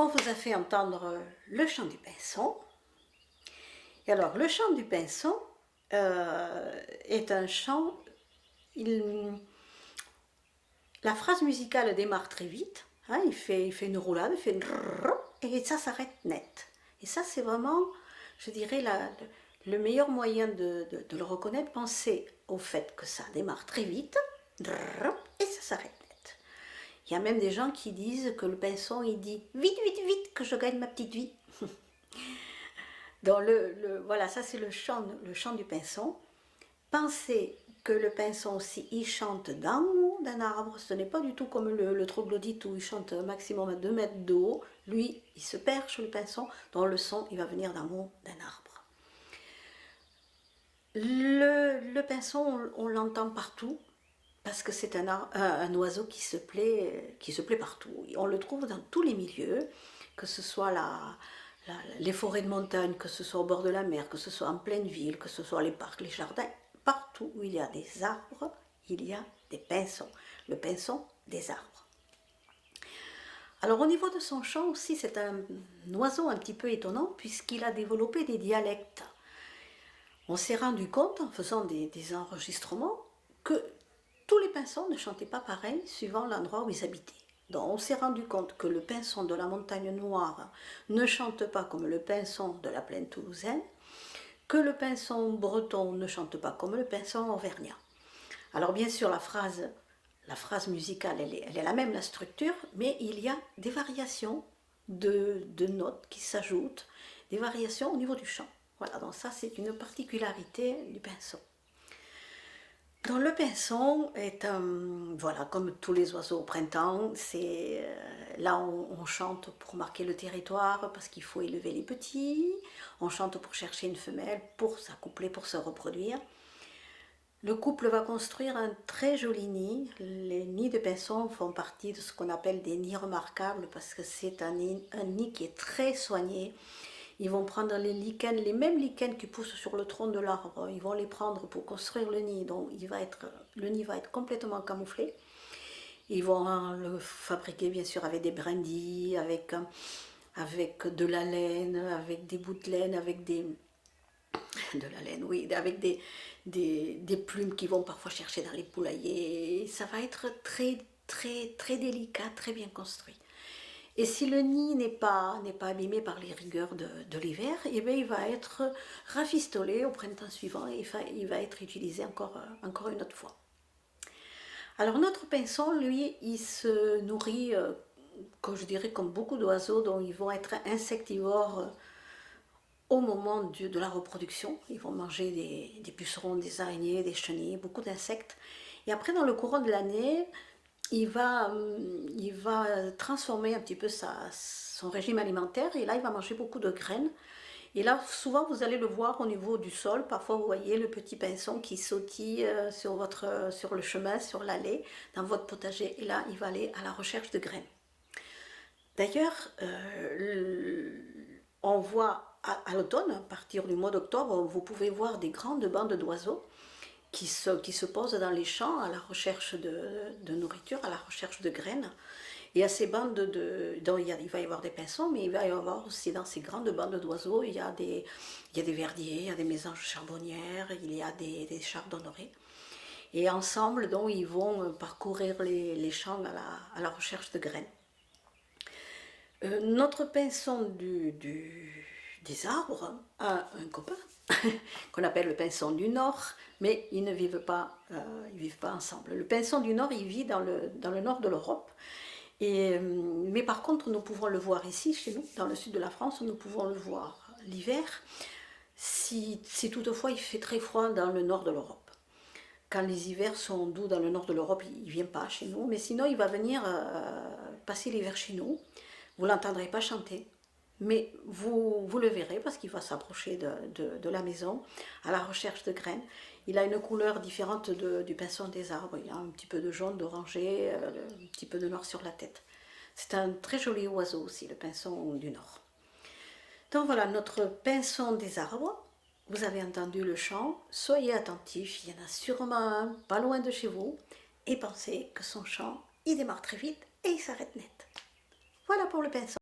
On vous a fait entendre le chant du pinson. Et alors, le chant du pinson est un chant... La phrase musicale démarre très vite. Hein, il fait une roulade, il fait une... Et ça s'arrête net. Et ça, c'est vraiment, je dirais, le meilleur moyen de le reconnaître. Pensez au fait que ça démarre très vite et ça s'arrête net. Il y a même des gens qui disent que le pinson, il dit « Vite, vite, vite, que je gagne ma petite vie ». Donc voilà, ça c'est le chant du pinson. Pensez que le pinson aussi, il chante d'en haut d'un arbre. Ce n'est pas du tout comme le troglodyte où il chante un maximum à 2 mètres de haut. Lui, il se perche, le pinson, dont le son, il va venir d'en haut d'un arbre. Le pinson, on l'entend partout, parce que c'est un oiseau qui se plaît partout. On le trouve dans tous les milieux, que ce soit les forêts de montagne, que ce soit au bord de la mer, que ce soit en pleine ville, que ce soit les parcs, les jardins, partout où il y a des arbres, il y a des pinsons. Le pinson des arbres. Alors au niveau de son chant aussi, c'est un oiseau un petit peu étonnant puisqu'il a développé des dialectes. On s'est rendu compte en faisant des enregistrements que tous les pinsons ne chantaient pas pareil suivant l'endroit où ils habitaient. Donc on s'est rendu compte que le pinson de la montagne noire ne chante pas comme le pinson de la plaine toulousaine, que le pinson breton ne chante pas comme le pinson auvergnat. Alors bien sûr la phrase musicale elle est la même, la structure, mais il y a des variations de notes qui s'ajoutent, des variations au niveau du chant. Voilà, donc ça c'est une particularité du pinson. Donc le pinson est voilà, comme tous les oiseaux au printemps, c'est là on chante pour marquer le territoire parce qu'il faut élever les petits, on chante pour chercher une femelle, pour s'accoupler, pour se reproduire. Le couple va construire un très joli nid. Les nids de pinson font partie de ce qu'on appelle des nids remarquables parce que c'est un nid qui est très soigné. Ils vont prendre les mêmes lichens qui poussent sur le tronc de l'arbre, ils vont les prendre pour construire le nid. Donc le nid va être complètement camouflé. Ils vont le fabriquer bien sûr avec des brindilles, avec de la laine, avec des bouts de laine, avec des plumes qu'ils vont parfois chercher dans les poulaillers. Ça va être très, très, très délicat, très bien construit. Et si le nid n'est pas abîmé par les rigueurs de l'hiver, eh bien, il va être rafistolé au printemps suivant et il va être utilisé encore une autre fois. Alors notre pinson, lui, il se nourrit, comme je dirais, comme beaucoup d'oiseaux, dont ils vont être insectivores au moment de la reproduction. Ils vont manger des pucerons, des araignées, des chenilles, beaucoup d'insectes. Et après, dans le courant de l'année, il va transformer un petit peu son régime alimentaire et là il va manger beaucoup de graines. Et là souvent vous allez le voir au niveau du sol, parfois vous voyez le petit pinson qui sautille sur le chemin, sur l'allée, dans votre potager, et là il va aller à la recherche de graines. D'ailleurs, on voit à l'automne, à partir du mois d'octobre, vous pouvez voir des grandes bandes d'oiseaux qui se posent dans les champs à la recherche de nourriture, à la recherche de graines. Et à ces bandes dont il va y avoir des pinsons, mais il va y avoir aussi dans ces grandes bandes d'oiseaux, il y a des verdiers, il y a des mésanges charbonnières, il y a des chardonnerets. Et ensemble, donc, ils vont parcourir les champs à la recherche de graines. Notre pinson des arbres a un copain qu'on appelle le pinson du Nord, mais ils ne vivent pas, ensemble. Le pinson du Nord, il vit dans le nord de l'Europe, mais par contre, nous pouvons le voir ici, chez nous, dans le sud de la France, nous pouvons le voir l'hiver, si toutefois il fait très froid dans le nord de l'Europe. Quand les hivers sont doux dans le nord de l'Europe, il ne vient pas chez nous, mais sinon il va venir passer l'hiver chez nous. Vous ne l'entendrez pas chanter, mais vous le verrez parce qu'il va s'approcher de la maison à la recherche de graines. Il a une couleur différente du pinson des arbres. Il a un petit peu de jaune, d'orangé, un petit peu de noir sur la tête. C'est un très joli oiseau aussi, le pinson du Nord. Donc voilà, notre pinson des arbres. Vous avez entendu le chant. Soyez attentifs, il y en a sûrement un pas loin de chez vous. Et pensez que son chant, il démarre très vite et il s'arrête net. Voilà pour le pinson.